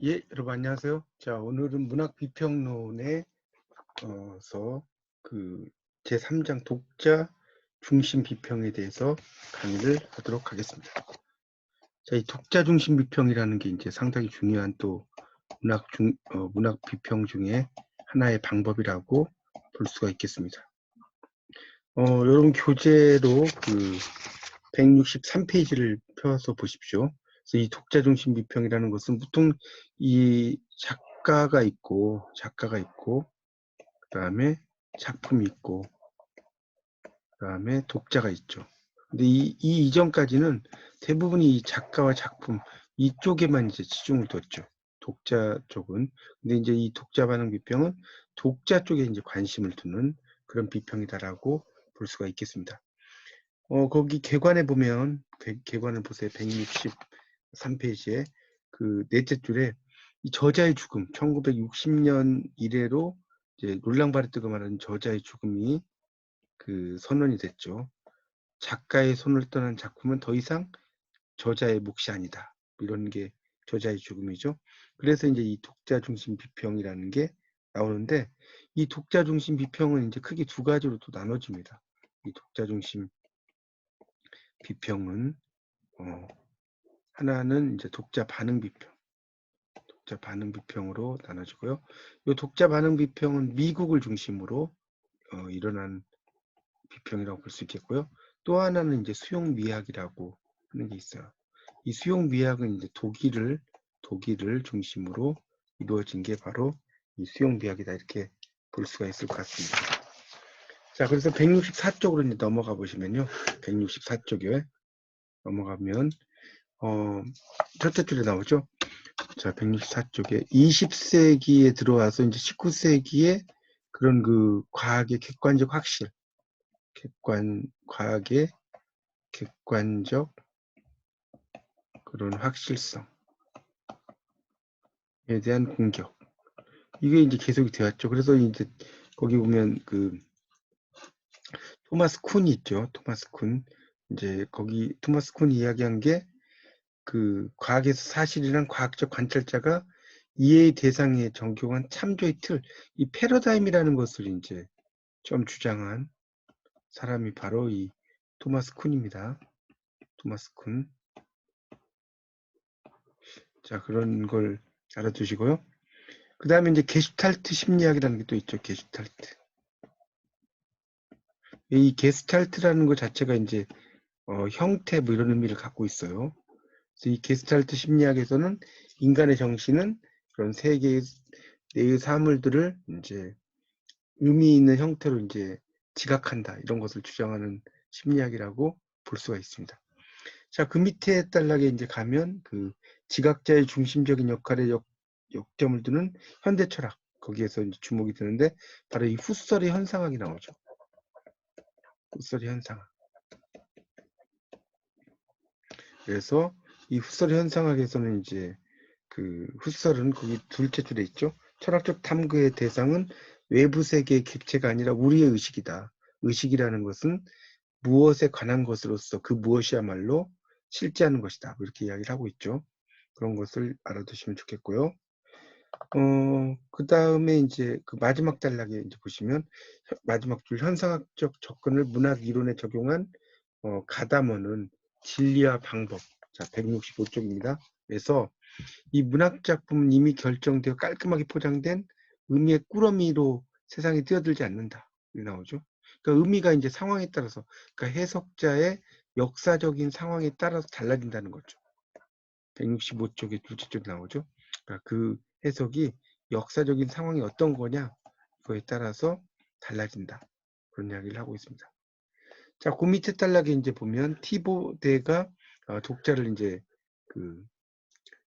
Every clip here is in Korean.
예, 여러분 안녕하세요. 자, 오늘은 문학 비평론에 서 그 제3장 독자 중심 비평에 대해서 강의를 하도록 하겠습니다. 자, 이 독자 중심 비평이라는 게 이제 상당히 중요한 또 문학 비평 중에 하나의 방법이라고 볼 수가 있겠습니다. 여러분 교재로 그 163페이지를 펴서 보십시오. 그래서 이 독자 중심 비평이라는 것은 보통 이 작가가 있고, 그 다음에 작품이 있고, 그 다음에 독자가 있죠. 근데 이 이전까지는 대부분이 이 작가와 작품 이쪽에만 이제 치중을 뒀죠. 독자 쪽은. 근데 이제 이 독자 반응 비평은 독자 쪽에 이제 관심을 두는 그런 비평이다라고 볼 수가 있겠습니다. 거기 개관에 보면, 개관을 보세요. 163페이지에 그 넷째 줄에 이 저자의 죽음, 1960년 이래로 이제 롤랑 바르트가 말하는 저자의 죽음이 그 선언이 됐죠. 작가의 손을 떠난 작품은 더 이상 저자의 몫이 아니다. 이런 게 저자의 죽음이죠. 그래서 이제 이 독자 중심 비평이라는 게 나오는데, 이 독자 중심 비평은 이제 크게 두 가지로 또 나눠집니다. 이 독자 중심 비평은 하나는 이제 독자 반응 비평으로 나눠지고요. 이 독자 반응 비평은 미국을 중심으로 일어난 비평이라고 볼 수 있겠고요. 또 하나는 이제 수용 미학이라고 하는 게 있어요. 이 수용 미학은 이제 독일을 중심으로 이루어진 게 바로 이 수용 미학이다, 이렇게 볼 수가 있을 것 같습니다. 자, 그래서 164쪽으로 이제 넘어가 보시면요. 164쪽에 넘어가면 첫째 줄에 나오죠. 자, 164쪽에 20세기에 들어와서 이제 19세기에 그런 그 과학의 객관적 확실, 과학의 객관적 그런 확실성에 대한 공격. 이게 이제 계속이 되었죠. 그래서 이제 거기 보면 그 토마스 쿤이 있죠. 토마스 쿤. 이제 거기 토마스 쿤이 이야기한 게 그 과학에서 사실이란 과학적 관찰자가 이해의 대상에 적용한 참조의 틀, 이 패러다임이라는 것을 이제 좀 주장한 사람이 바로 이 토마스 쿤입니다. 토마스 쿤. 자, 그런 걸 알아두시고요. 그 다음에 이제 게슈탈트 심리학이라는 게 또 있죠. 게슈탈트. 이 게스탈트라는 것 자체가 이제 형태 뭐 이런 의미를 갖고 있어요. 그래서 이 게스탈트 심리학에서는 인간의 정신은 그런 세 개의 사물들을 이제 의미 있는 형태로 이제 지각한다, 이런 것을 주장하는 심리학이라고 볼 수가 있습니다. 자, 그 밑에 단락에 이제 가면 그 지각자의 중심적인 역할에 역점을 두는 현대 철학, 거기에서 이제 주목이 되는데 바로 이 후설의 현상학이 나오죠. 후설의 현상학. 그래서 이 후설 현상학에서는 이제 그 후설은 거기 둘째 줄에 있죠. 철학적 탐구의 대상은 외부 세계의 객체가 아니라 우리의 의식이다. 의식이라는 것은 무엇에 관한 것으로서 그 무엇이야말로 실제하는 것이다. 이렇게 이야기를 하고 있죠. 그런 것을 알아두시면 좋겠고요. 그 다음에 이제 그 마지막 단락에 이제 보시면 마지막 줄 현상학적 접근을 문학 이론에 적용한 가담어는 진리와 방법. 자, 165쪽입니다. 그래서 이 문학 작품은 이미 결정되어 깔끔하게 포장된 의미의 꾸러미로 세상에 뛰어들지 않는다. 이렇게 나오죠. 그러니까 의미가 이제 상황에 따라서, 그러니까 해석자의 역사적인 상황에 따라서 달라진다는 거죠. 165쪽에 둘째 줄에 나오죠. 그러니까 그 해석이 역사적인 상황이 어떤 거냐, 그거에 따라서 달라진다. 그런 이야기를 하고 있습니다. 자, 그 밑에 단락에 이제 보면 티보데가 독자를 이제 그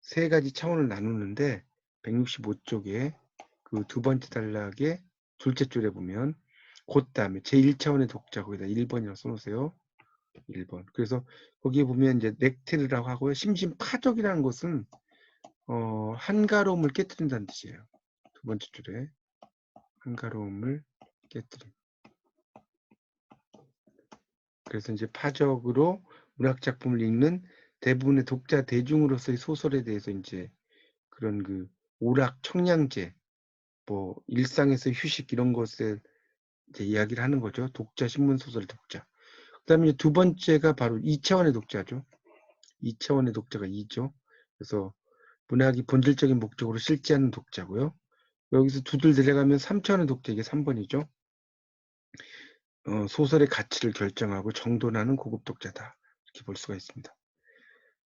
세 가지 차원을 나누는데 165쪽에 그 두 번째 단락에 둘째 줄에 보면 그 다음에 제1차원의 독자, 거기다 1번이라고 써놓으세요. 1번. 그래서 거기에 보면 이제 넥테르라고 하고요. 심심파적이라는 것은 한가로움을 깨뜨린다는 뜻이에요. 두 번째 줄에 한가로움을 깨뜨림. 그래서 이제 파적으로 문학 작품을 읽는 대부분의 독자 대중으로서의 소설에 대해서 이제 그런 그 오락, 청량제, 뭐 일상에서 휴식 이런 것을 이제 이야기를 하는 거죠. 독자, 신문소설 독자. 그다음에 두 번째가 바로 2차원의 독자죠. 2차원의 독자가 2죠. 그래서 문학이 본질적인 목적으로 실제하는 독자고요. 여기서 두들 내려가면 3차원의 독자, 이게 3번이죠. 소설의 가치를 결정하고 정돈하는 고급 독자다. 이렇게 볼 수가 있습니다.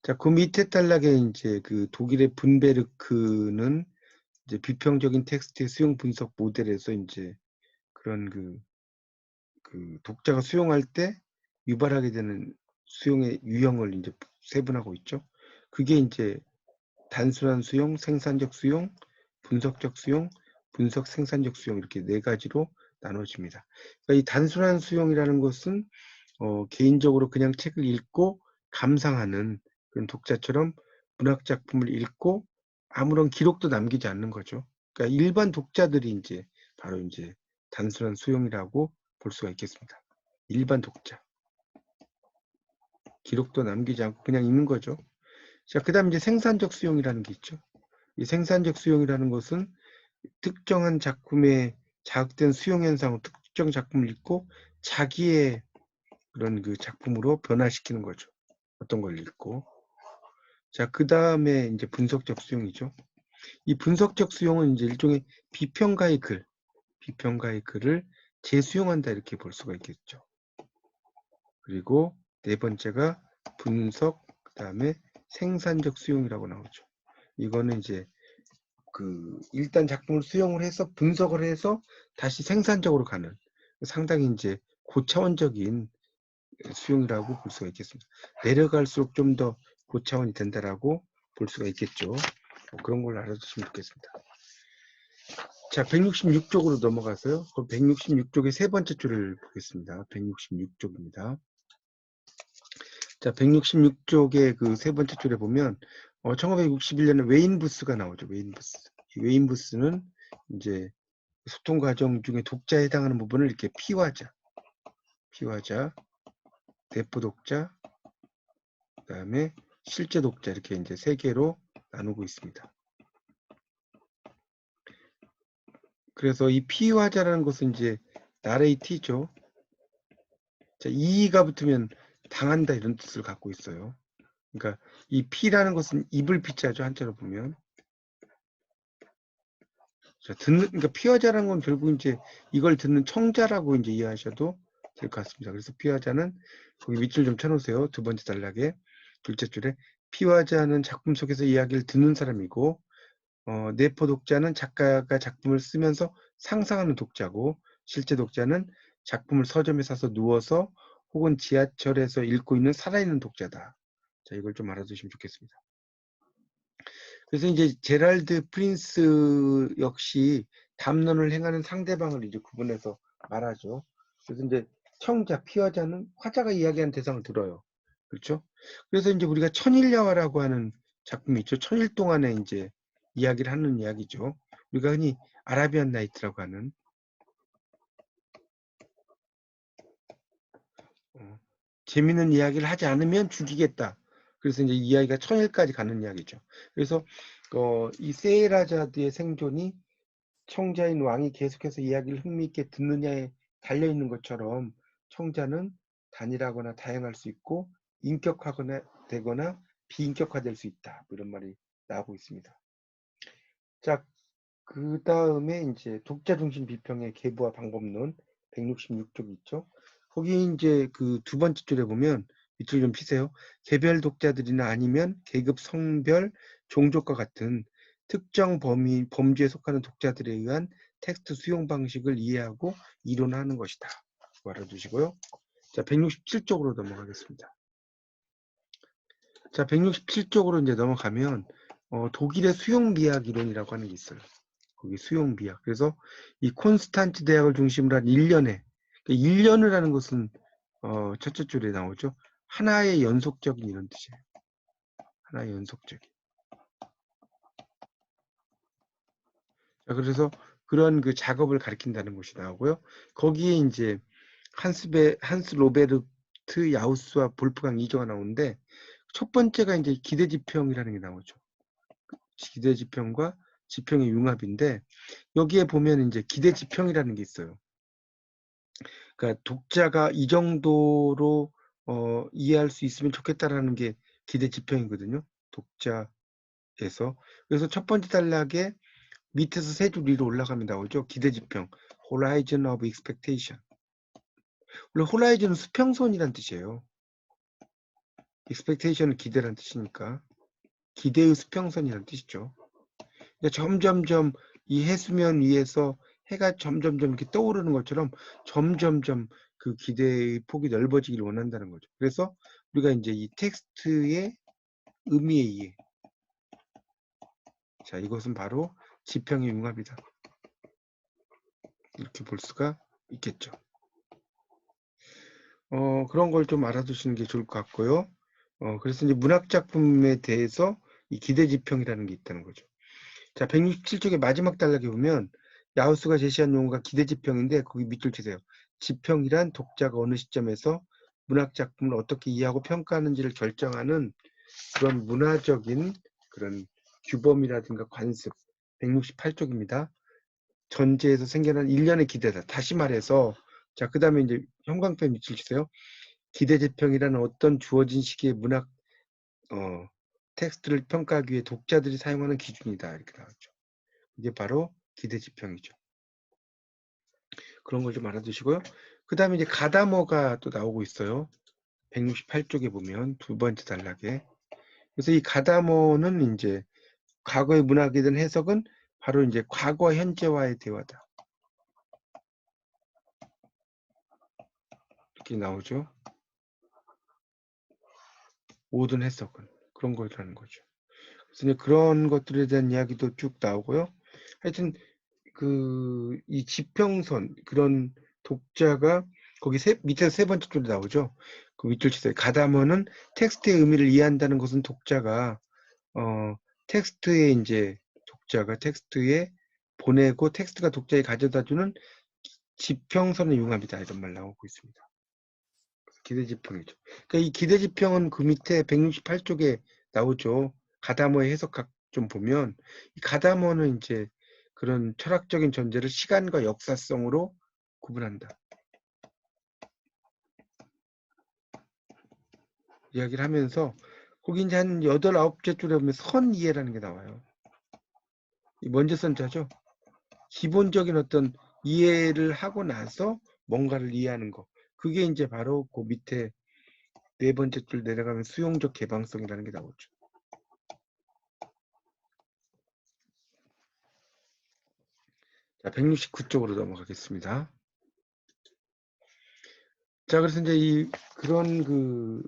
자, 그 밑에 단락에 이제 그 독일의 분베르크는 이제 비평적인 텍스트의 수용 분석 모델에서 이제 그런 그 독자가 수용할 때 유발하게 되는 수용의 유형을 이제 세분하고 있죠. 그게 이제 단순한 수용, 생산적 수용, 분석적 수용, 분석 생산적 수용, 이렇게 네 가지로 나눠집니다. 그러니까 이 단순한 수용이라는 것은 개인적으로 그냥 책을 읽고 감상하는 그런 독자처럼 문학 작품을 읽고 아무런 기록도 남기지 않는 거죠. 그러니까 일반 독자들이 이제 바로 이제 단순한 수용이라고 볼 수가 있겠습니다. 일반 독자. 기록도 남기지 않고 그냥 읽는 거죠. 자, 그 다음 이제 생산적 수용이라는 게 있죠. 이 생산적 수용이라는 것은 특정한 작품에 자극된 수용 현상으로 특정 작품을 읽고 자기의 그런 그 작품으로 변화시키는 거죠. 어떤 걸 읽고. 자, 그 다음에 이제 분석적 수용이죠. 이 분석적 수용은 이제 일종의 비평가의 글을 재수용한다, 이렇게 볼 수가 있겠죠. 그리고 네 번째가 분석, 그 다음에 생산적 수용이라고 나오죠. 이거는 이제 그 일단 작품을 수용을 해서 분석을 해서 다시 생산적으로 가는 상당히 이제 고차원적인 수용이라고 볼 수가 있겠습니다. 내려갈수록 좀 더 고차원이 된다라고 볼 수가 있겠죠. 그런 걸 알아두시면 좋겠습니다. 자, 166쪽으로 넘어가서요. 166쪽의 세 번째 줄을 보겠습니다. 166쪽입니다. 자, 166쪽의 그 세 번째 줄에 보면 1961년에 웨인부스가 나오죠. 웨인부스. 이 웨인부스는 이제 소통 과정 중에 독자에 해당하는 부분을 이렇게 피화자, 대포 독자, 그 다음에 실제 독자, 이렇게 이제 세 개로 나누고 있습니다. 그래서 이 피화자라는 것은 이제 나레이티죠. 자, 이가 붙으면 당한다, 이런 뜻을 갖고 있어요. 그러니까 이 피라는 것은 입을 피자죠, 한자로 보면. 자, 그러니까 피화자라는 건 결국 이제 이걸 듣는 청자라고 이제 이해하셔도 될 것 같습니다. 그래서 피화자는 거기 밑줄 좀 쳐놓으세요. 두 번째 단락에 둘째 줄에 피화자는 작품 속에서 이야기를 듣는 사람이고, 내포 독자는 작가가 작품을 쓰면서 상상하는 독자고, 실제 독자는 작품을 서점에 사서 누워서 혹은 지하철에서 읽고 있는 살아있는 독자다. 자, 이걸 좀 알아두시면 좋겠습니다. 그래서 이제 제랄드 프린스 역시 담론을 행하는 상대방을 이제 구분해서 말하죠. 그래서 이제 청자, 피화자는 화자가 이야기하는 대상을 들어요. 그렇죠? 그래서 이제 우리가 천일야화라고 하는 작품이 있죠. 천일 동안에 이제 이야기를 하는 이야기죠. 우리가 흔히 아라비안 나이트라고 하는 재밌는 이야기를 하지 않으면 죽이겠다. 그래서 이제 이야기가 천일까지 가는 이야기죠. 그래서 이 세라자드의 생존이 청자인 왕이 계속해서 이야기를 흥미있게 듣느냐에 달려있는 것처럼 청자는 단일하거나 다양할 수 있고 인격화거나 되거나 비인격화될 수 있다. 이런 말이 나오고 있습니다. 자, 그 다음에 이제 독자 중심 비평의 계부와 방법론 166쪽 있죠. 거기 이제 그 두 번째 줄에 보면 밑줄 좀 피세요. 개별 독자들이나 아니면 계급, 성별, 종족과 같은 특정 범주에 속하는 독자들에 의한 텍스트 수용 방식을 이해하고 이론하는 것이다. 알아두시고요. 자, 167쪽으로 넘어가겠습니다. 자, 167쪽으로 이제 넘어가면 독일의 수용 미학 이론이라고 하는 게 있어요. 거기 수용 미학. 그래서 이 콘스탄츠 대학을 중심으로 한 1년에, 그러니까 1년을 하는 것은 첫째 줄에 나오죠. 하나의 연속적인 이런 뜻이에요. 하나의 연속적인. 자, 그래서 그런 그 작업을 가리킨다는 것이 나오고요. 거기에 이제 한스 로베르트 야우스와 볼프강 이저가 나오는데 첫 번째가 이제 기대지평이라는 게 나오죠. 기대 지평과 지평의 융합인데 여기에 보면 이제 기대 지평이라는 게 있어요. 그러니까 독자가 이 정도로 이해할 수 있으면 좋겠다라는 게 기대 지평이거든요. 독자에서. 그래서 첫 번째 단락에 밑에서 세 줄 위로 올라가면 나오죠. 기대 지평. Horizon of Expectation. 원래 호라이즌은 수평선이란 뜻이에요. Expectation은 기대란 뜻이니까. 기대의 수평선이란 뜻이죠. 그러니까 점점점 이 해수면 위에서 해가 점점점 이렇게 떠오르는 것처럼 점점점 그 기대의 폭이 넓어지기를 원한다는 거죠. 그래서 우리가 이제 이 텍스트의 의미에 의해 자 이것은 바로 지평의 융합이다. 이렇게 볼 수가 있겠죠. 그런 걸 좀 알아두시는 게 좋을 것 같고요. 그래서 이제 문학 작품에 대해서 이 기대 지평이라는 게 있다는 거죠. 자, 167쪽의 마지막 단락에 보면 야우스가 제시한 용어가 기대 지평인데 거기 밑줄 치세요. 지평이란 독자가 어느 시점에서 문학 작품을 어떻게 이해하고 평가하는지를 결정하는 그런 문화적인 그런 규범이라든가 관습. 168쪽입니다. 전제에서 생겨난 일련의 기대다. 다시 말해서 자, 그 다음에 이제 형광펜 밑줄 치세요. 기대 지평이라는 어떤 주어진 시기의 문학 텍스트를 평가하기 위해 독자들이 사용하는 기준이다. 이렇게 나왔죠. 이게 바로 기대 지평이죠. 그런 걸 좀 알아두시고요. 그 다음에 이제 가다머가 또 나오고 있어요. 168쪽에 보면 두 번째 단락에. 그래서 이 가다머는 이제 과거의 문학에 대한 해석은 바로 이제 과거 현재와의 대화다. 이렇게 나오죠. 모든 해석은 그런 거라는 거죠. 그래서 이제 그런 것들에 대한 이야기도 쭉 나오고요. 하여튼 이 지평선 그런 독자가 거기 밑에 세 번째 줄에 나오죠. 그 밑줄 치세요. 가다머는 텍스트의 의미를 이해한다는 것은 독자가 텍스트에 이제 독자가 텍스트에 보내고 텍스트가 독자에 가져다주는 지평선의 융합이다 이런 말 나오고 있습니다. 기대지평이죠. 그러니까 이 기대지평은 그 밑에 168쪽에 나오죠. 가다머의 해석학 좀 보면 이 가다머는 이제 그런 철학적인 전제를 시간과 역사성으로 구분한다. 이야기를 하면서 거기 이제 한 8, 9째 줄에 보면 선이해라는 게 나와요. 이 먼저 선자죠. 기본적인 어떤 이해를 하고 나서 뭔가를 이해하는 거. 그게 이제 바로 그 밑에 네 번째 줄 내려가면 수용적 개방성이라는 게 나오죠. 자, 169쪽으로 넘어가겠습니다. 자, 그래서 이제 그런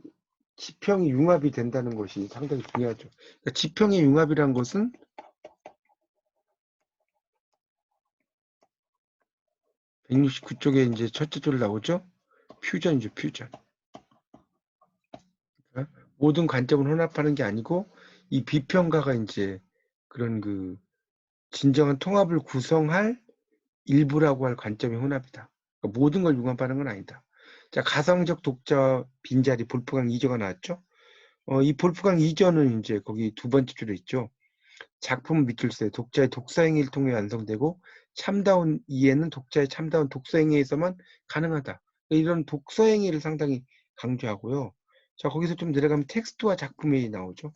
지평이 융합이 된다는 것이 상당히 중요하죠. 그러니까 지평의 융합이란 것은 169쪽에 이제 첫째 줄 나오죠. 퓨전이죠, 퓨전. 그러니까 모든 관점을 혼합하는 게 아니고 이 비평가가 이제 그런 진정한 통합을 구성할 일부라고 할 관점의 혼합이다. 그러니까 모든 걸 융합하는 건 아니다. 자, 가성적 독자 빈자리 볼프강 2조가 나왔죠. 이 볼프강 2조는 이제 거기 두 번째 줄에 있죠. 작품 밑줄세 독자의 독서행위를 통해 완성되고 참다운 이해는 독자의 참다운 독서행위에서만 가능하다. 이런 독서행위를 상당히 강조하고요. 자, 거기서 좀 내려가면 텍스트와 작품이 나오죠.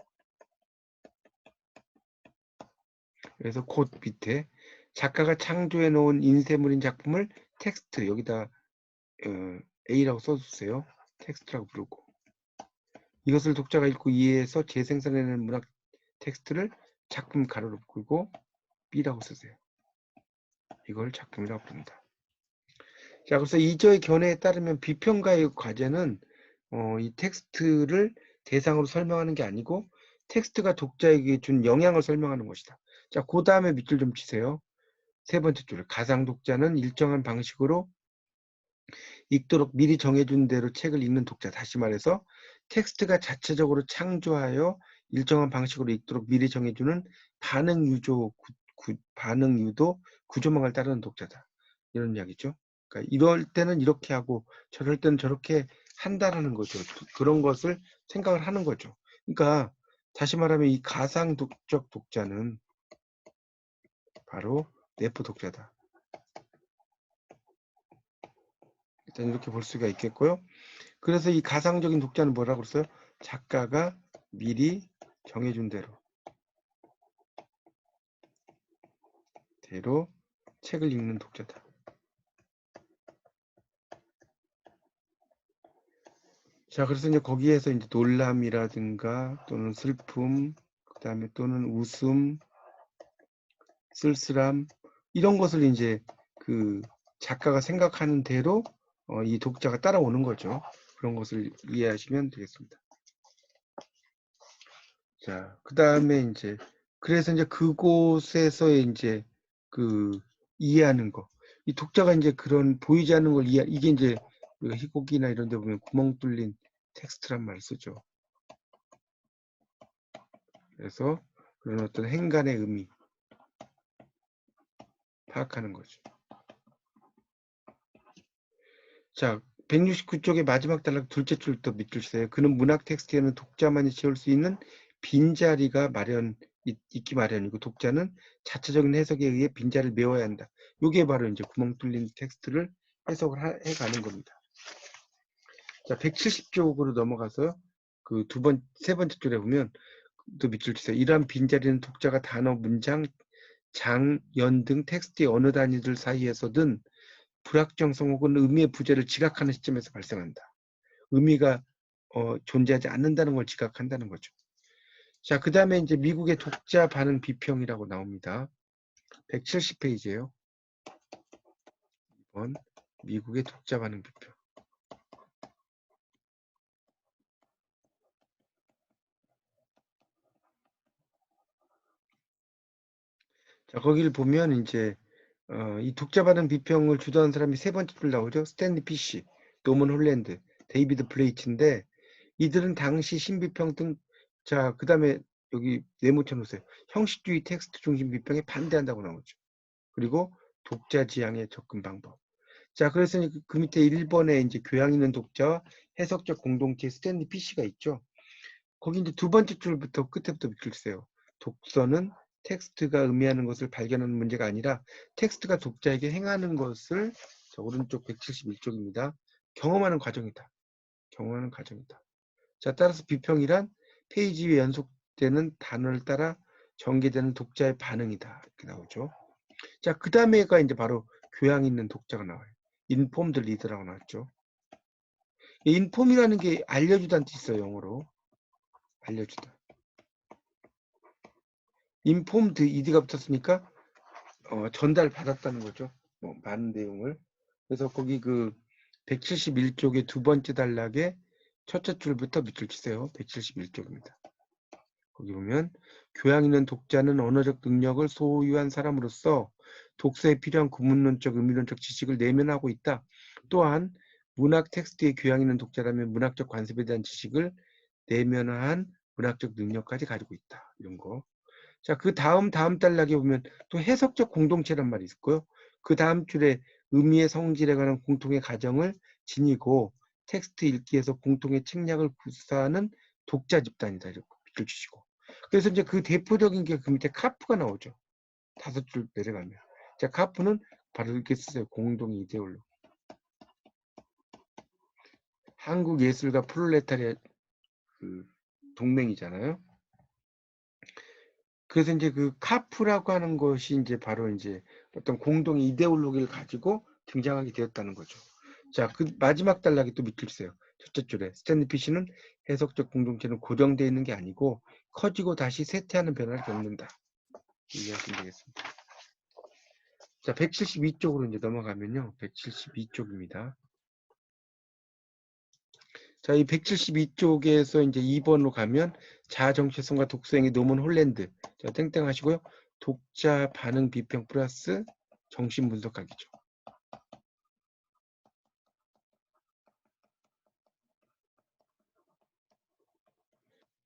그래서 곧 밑에 작가가 창조해 놓은 인쇄물인 작품을 텍스트 여기다 A라고 써주세요. 텍스트라고 부르고 이것을 독자가 읽고 이해해서 재생산해낸 문학 텍스트를 작품 가로로 풀고 B라고 쓰세요. 이걸 작품이라고 부릅니다. 자, 그래서 이저의 견해에 따르면 비평가의 과제는 이 텍스트를 대상으로 설명하는 게 아니고 텍스트가 독자에게 준 영향을 설명하는 것이다. 자, 그 다음에 밑줄 좀 치세요. 세 번째 줄. 가상 독자는 일정한 방식으로 읽도록 미리 정해준 대로 책을 읽는 독자. 다시 말해서 텍스트가 자체적으로 창조하여 일정한 방식으로 읽도록 미리 정해주는 반응 유도 구조망을 따르는 독자다. 이런 이야기죠. 그러니까 이럴 때는 이렇게 하고 저럴 때는 저렇게 한다라는 거죠. 그런 것을 생각을 하는 거죠. 그러니까 다시 말하면 이 가상도적 독자는 바로 내포 독자다. 일단 이렇게 볼 수가 있겠고요. 그래서 이 가상적인 독자는 뭐라고 그랬어요? 작가가 미리 정해준 대로 책을 읽는 독자다. 자, 그래서 이제 거기에서 이제 놀람이라든가 또는 슬픔, 그 다음에 또는 웃음, 쓸쓸함, 이런 것을 이제 그 작가가 생각하는 대로 이 독자가 따라오는 거죠. 그런 것을 이해하시면 되겠습니다. 자, 그 다음에 이제 그래서 이제 그곳에서의 이제 그 이해하는 거, 이 독자가 이제 그런 보이지 않는 걸 이게 이제 우리가 희곡이나 이런 데 보면 구멍 뚫린 텍스트란 말 쓰죠. 그래서 그런 어떤 행간의 의미 파악하는 거죠. 자, 169쪽의 마지막 단락 둘째 줄부터 밑줄 치세요. 그는 문학 텍스트에는 독자만이 채울 수 있는 빈자리가 있기 마련이고 독자는 자체적인 해석에 의해 빈자리를 메워야 한다. 이게 바로 이제 구멍 뚫린 텍스트를 해석을 해가는 겁니다. 자, 170쪽으로 넘어가서 그 세 번째 줄에 보면 또 밑줄 치세요. 이러한 빈자리는 독자가 단어, 문장, 장, 연 등 텍스트의 어느 단위들 사이에서든 불확정성 혹은 의미의 부재를 지각하는 시점에서 발생한다. 의미가 존재하지 않는다는 걸 지각한다는 거죠. 자, 그 다음에 이제 미국의 독자 반응 비평이라고 나옵니다. 170페이지예요. 2번 미국의 독자 반응 비평. 자, 거기를 보면 이제 이 독자 반응 비평을 주도한 사람이 세 번째 줄 나오죠. 스탠리 피시, 노먼 홀랜드, 데이비드 플레이츠인데 이들은 당시 신비평 등, 자, 그 다음에 여기 네모쳐 놓으세요. 형식주의 텍스트 중심 비평에 반대한다고 나오죠. 그리고 독자 지향의 접근 방법. 자, 그래서 그 밑에 1번에 이제 교양 있는 독자와 해석적 공동체 스탠리 피시가 있죠. 거기 이제 두 번째 줄부터 끝에부터 밑줄세요. 독서는 텍스트가 의미하는 것을 발견하는 문제가 아니라 텍스트가 독자에게 행하는 것을, 자, 오른쪽 171쪽입니다. 경험하는 과정이다. 경험하는 과정이다. 자, 따라서 비평이란 페이지 위에 연속되는 단어를 따라 전개되는 독자의 반응이다. 이렇게 나오죠. 자, 그 다음에가 이제 바로 교양 있는 독자가 나와요. 인폼드 리드라고 나왔죠. 인폼이라는 게 알려주다는 뜻이 있어요. 영어로. 알려주다. 인폼드 이드가 붙었으니까 전달받았다는 거죠. 많은 내용을. 그래서 거기 그 171쪽의 두 번째 단락에 첫째 줄부터 밑줄 치세요. 171쪽입니다. 거기 보면 교양 있는 독자는 언어적 능력을 소유한 사람으로서 독서에 필요한 구문론적, 의미론적 지식을 내면하고 있다. 또한 문학 텍스트의 교양 있는 독자라면 문학적 관습에 대한 지식을 내면한 문학적 능력까지 가지고 있다. 이런 거. 자, 그 다음 단락에 보면 또 해석적 공동체란 말이 있고요. 그 다음 줄에 의미의 성질에 관한 공통의 가정을 지니고 텍스트 읽기에서 공통의 책략을 구사하는 독자 집단이다. 이렇게 밑줄 치시고. 그래서 이제 그 대표적인 게 그 밑에 카프가 나오죠. 다섯 줄 내려가면. 자, 카프는 바로 이렇게 쓰세요. 공동 이데올로. 한국 예술가 프롤레타리아 그 동맹이잖아요. 그래서 이제 그 카프라고 하는 것이 이제 바로 이제 어떤 공동 이데올로기를 가지고 등장하게 되었다는 거죠. 자, 그 마지막 단락이 또 밑줄 치세요. 첫째 줄에 스탠리 피시는 해석적 공동체는 고정되어 있는 게 아니고 커지고 다시 쇠퇴하는 변화를 겪는다. 이해하시면 되겠습니다. 자, 172쪽으로 이제 넘어가면요. 172쪽입니다. 자, 이 172쪽에서 이제 2번으로 가면 자아 정체성과 독서행위 노먼 홀랜드. 자, 땡땡 하시고요. 독자 반응 비평 플러스 정신 분석하기죠.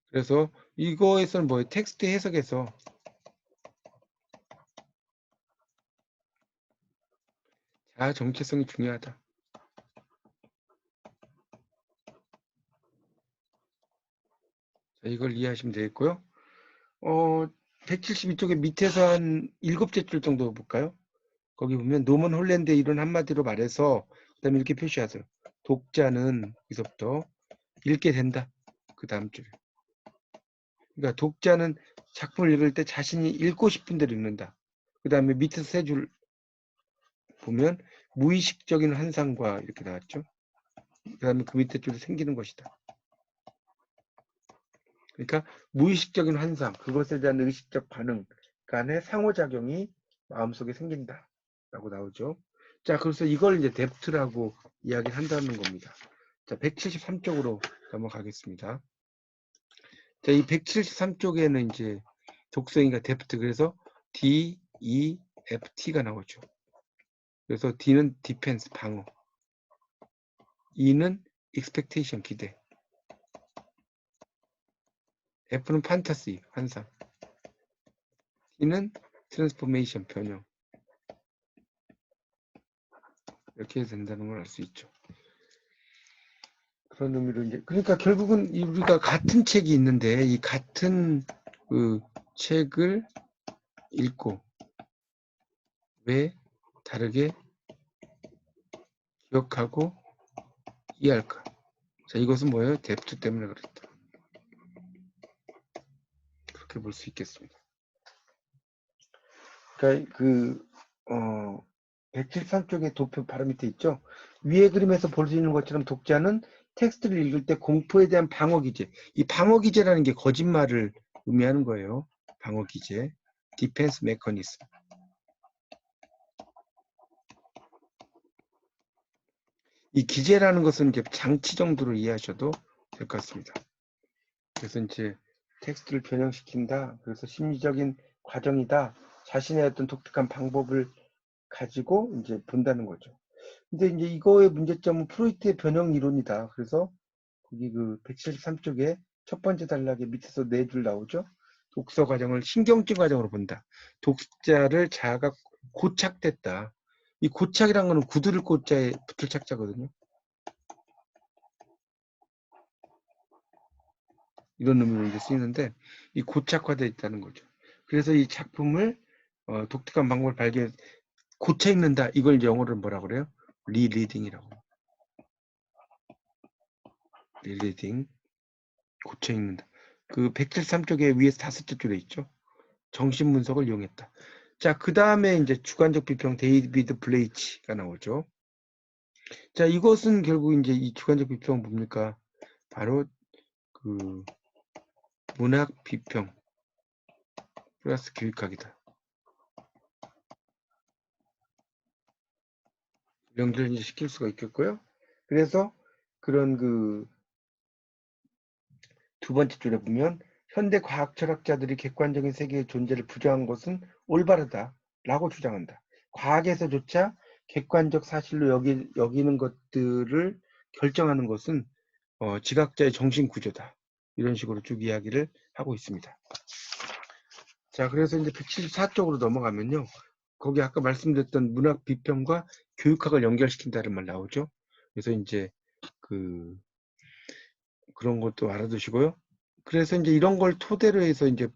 그래서 이거에서는 뭐예요? 텍스트 해석에서 자아 정체성이 중요하다. 자, 이걸 이해하시면 되겠고요. 172쪽에 밑에서 한 7째 줄 정도 볼까요? 거기 보면 노먼 홀랜드의 이론 한마디로 말해서 그다음에 이렇게 표시하세요. 독자는 여기서부터 읽게 된다. 그 다음 줄에. 그러니까 독자는 작품을 읽을 때 자신이 읽고 싶은 대로 읽는다. 그 다음에 밑에서 세 줄 보면 무의식적인 환상과 이렇게 나왔죠. 그 다음에 그 밑에 줄에 생기는 것이다. 그러니까 무의식적인 환상, 그것에 대한 의식적 반응 간의 상호작용이 마음속에 생긴다. 라고 나오죠. 자, 그래서 이걸 이제 뎁트라고 이야기를 한다는 겁니다. 자, 173쪽으로 넘어가겠습니다. 자, 이 173쪽에는 이제 독성이가 뎁트, 그래서 D, E, F, T가 나오죠. 그래서 D는 디펜스, 방어. E는 expectation, 기대. F는 판타시, 환상. T는 트랜스포메이션, 변형. 이렇게 된다는 걸 알 수 있죠. 그런 의미로 이제 그러니까 결국은 우리가 같은 책이 있는데 이 같은 그 책을 읽고 왜 다르게 기억하고 이해할까? 자, 이것은 뭐예요? 뎁트 때문에 그렇다. 그렇게 볼 수 있겠습니다. 그러니까 173쪽에 도표 바로 밑에 있죠. 위에 그림에서 볼 수 있는 것처럼 독자는 텍스트를 읽을 때 공포에 대한 방어 기제. 이 방어 기제라는 게 거짓말을 의미하는 거예요. 방어 기제. 디펜스 메커니즘. 이 기제라는 것은 이제 장치 정도로 이해하셔도 될 것 같습니다. 그래서 이제 텍스트를 변형시킨다. 그래서 심리적인 과정이다. 자신의 어떤 독특한 방법을 가지고 이제 본다는 거죠. 근데 이제 이거의 문제점은 프로이트의 변형 이론이다. 그래서 거기 그 173쪽에 첫 번째 단락에 밑에서 4줄 나오죠. 독서 과정을 신경증 과정으로 본다. 독자를 자아가 고착됐다. 이 고착이란 거는 구두를 꽂자에 붙을 착자거든요. 이런 의미로 이제 쓰이는데 이 고착화되어 있다는 거죠. 그래서 이 작품을 독특한 방법을 발견 고쳐 읽는다. 이걸 이제 영어로 뭐라 그래요? 리리딩이라고. 리리딩. 고쳐 읽는다. 그 173쪽에 위에서 5째 줄에 있죠. 정신 분석을 이용했다. 자, 그 다음에 이제 주관적 비평 데이비드 블레이치가 나오죠. 자, 이것은 결국 이제 이 주관적 비평은 뭡니까? 바로 그 문학 비평 플러스 교육학이다. 연결 이제 시킬 수가 있겠고요. 그래서 그런 그 두 번째 줄에 보면 현대 과학 철학자들이 객관적인 세계의 존재를 부정한 것은 올바르다라고 주장한다. 과학에서조차 객관적 사실로 여기는 것들을 결정하는 것은 지각자의 정신 구조다. 이런 식으로 쭉 이야기를 하고 있습니다. 자, 그래서 이제 174쪽으로 넘어가면요. 거기 아까 말씀드렸던 문학 비평과 교육학을 연결시킨다는 말 나오죠. 그래서 이제 그런 것도 알아두시고요. 그래서 이제 이런 걸 토대로 해서 이제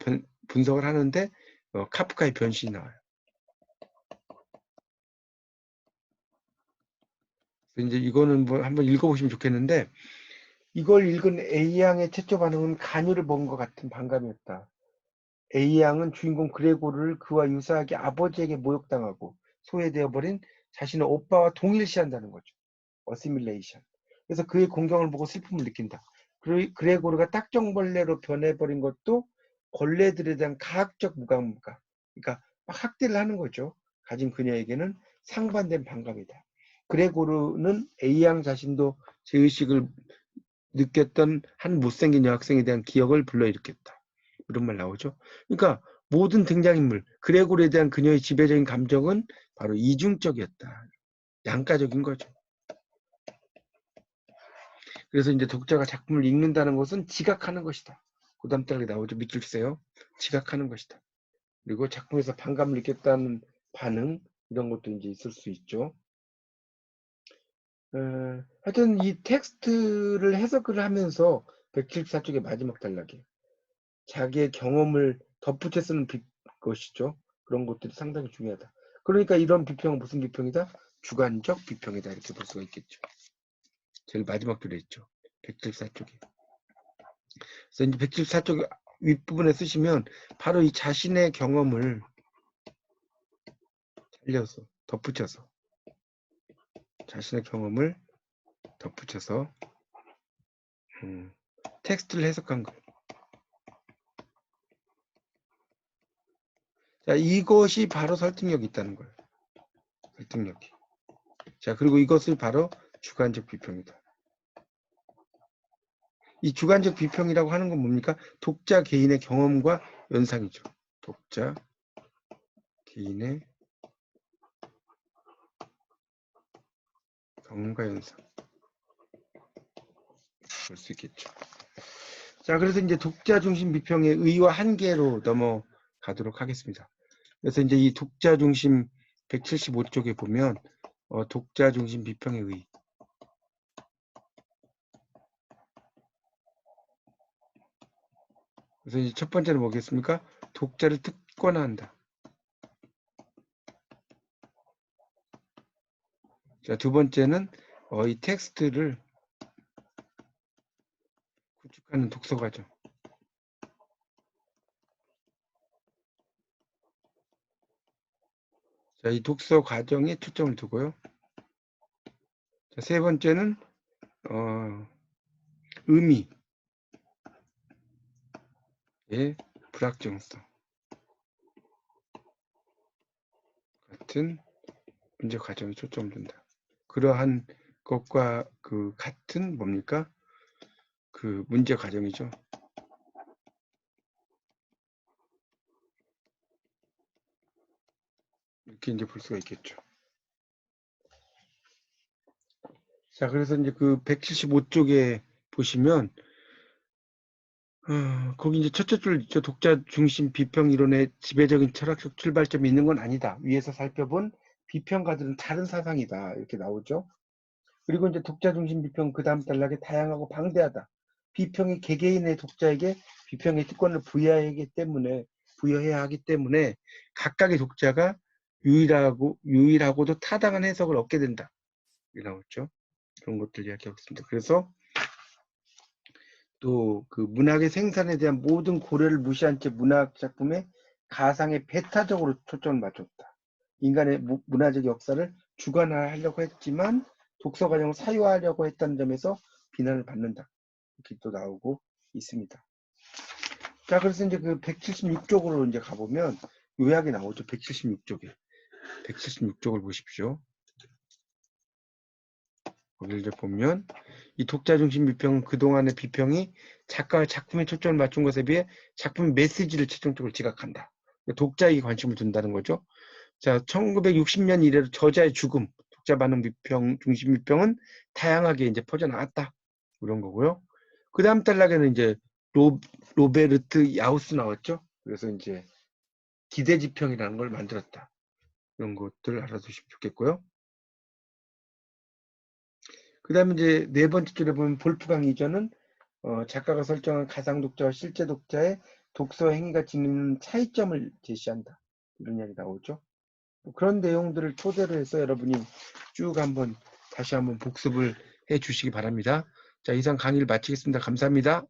분석을 하는데 카프카의 변신이 나와요. 그래서 이제 이거는 뭐 한번 읽어보시면 좋겠는데 이걸 읽은 A양의 최초 반응은 간유를 본 것 같은 반감이었다. A양은 주인공 그레고르를 그와 유사하게 아버지에게 모욕당하고 소외되어버린 자신의 오빠와 동일시한다는 거죠. 어시밀레이션. 그래서 그의 공경을 보고 슬픔을 느낀다. 그레고르가 딱정벌레로 변해버린 것도 벌레들에 대한 가학적 무감각. 그러니까 막 학대를 하는 거죠. 가진 그녀에게는 상반된 반감이다. 그레고르는 A양 자신도 죄의식을 느꼈던 한 못생긴 여학생에 대한 기억을 불러일으켰다. 이런 말 나오죠. 그러니까 모든 등장인물, 그레고르에 대한 그녀의 지배적인 감정은 바로 이중적이었다. 양가적인 거죠. 그래서 이제 독자가 작품을 읽는다는 것은 지각하는 것이다. 그 다음 달에 나오죠. 밑줄 치세요. 지각하는 것이다. 그리고 작품에서 반감을 느꼈다는 반응, 이런 것도 이제 있을 수 있죠. 하여튼 이 텍스트를 해석을 하면서 174쪽의 마지막 단락이에요. 자기의 경험을 덧붙여 쓰는 것이죠. 그런 것들이 상당히 중요하다. 그러니까 이런 비평은 무슨 비평이다? 주관적 비평이다. 이렇게 볼 수가 있겠죠. 제일 마지막 줄에 있죠. 174쪽에. 그래서 이제 174쪽 윗부분에 쓰시면 바로 이 자신의 경험을 살려서 덧붙여서 자신의 경험을 덧붙여서 텍스트를 해석한 거예요. 자, 이것이 바로 설득력이 있다는 거예요. 설득력이. 자, 그리고 이것을 바로 주관적 비평이다. 이 주관적 비평이라고 하는 건 뭡니까? 독자 개인의 경험과 연상이죠. 독자 개인의 경험과 연상. 볼 수 있겠죠. 자, 그래서 이제 독자 중심 비평의 의와 한계로 넘어가도록 하겠습니다. 그래서 이제 이 독자 중심 175쪽에 보면 독자 중심 비평의 의. 그래서 이제 첫 번째는 뭐겠습니까? 독자를 특권화한다. 자, 두 번째는 이 텍스트를 구축하는 독서 과정. 자, 이 독서 과정에 초점을 두고요. 자, 세 번째는 의미의 불확정성 같은 문제 과정에 초점을 둔다. 그러한 것과 그 같은 뭡니까? 그 문제 과정이죠. 이렇게 이제 볼 수가 있겠죠. 자, 그래서 이제 그 175쪽에 보시면 거기 이제 첫째 줄 있죠. 독자 중심 비평 이론의 지배적인 철학적 출발점이 있는 건 아니다. 위에서 살펴본 비평가들은 다른 사상이다. 이렇게 나오죠. 그리고 이제 독자 중심 비평 그 다음 단락에 다양하고 방대하다. 비평이 개개인의 독자에게 비평의 특권을 부여해야 하기 때문에 각각의 독자가 유일하고도 타당한 해석을 얻게 된다. 이렇게 나오죠. 그런 것들 이야기하고 있습니다. 그래서 또 그 문학의 생산에 대한 모든 고려를 무시한 채 문학 작품의 가상에 배타적으로 초점을 맞췄다. 인간의 문화적 역사를 주관화하려고 했지만 독서 과정을 사유화하려고 했다는 점에서 비난을 받는다. 이렇게 또 나오고 있습니다. 자, 그래서 이제 그 176쪽으로 이제 가보면 요약이 나오죠. 176쪽에. 176쪽을 보십시오. 거기를 이제 보면 이 독자 중심 비평은 그동안의 비평이 작가의 작품에 초점을 맞춘 것에 비해 작품의 메시지를 최종적으로 지각한다. 독자에게 관심을 둔다는 거죠. 자, 1960년 이래로 저자의 죽음, 독자 반응 비평, 중심 비평은 다양하게 이제 퍼져나왔다. 그런 거고요. 그 다음 단락에는 이제 로베르트 야우스 나왔죠. 그래서 이제 기대지평이라는 걸 만들었다. 이런 것들 알아두시면 좋겠고요. 그 다음에 이제 네 번째 줄에 보면 볼프강 이전은 작가가 설정한 가상 독자와 실제 독자의 독서 행위가 지니는 차이점을 제시한다. 이런 이야기 나오죠. 그런 내용들을 토대로 해서 여러분이 쭉 다시 한번 복습을 해 주시기 바랍니다. 자, 이상 강의를 마치겠습니다. 감사합니다.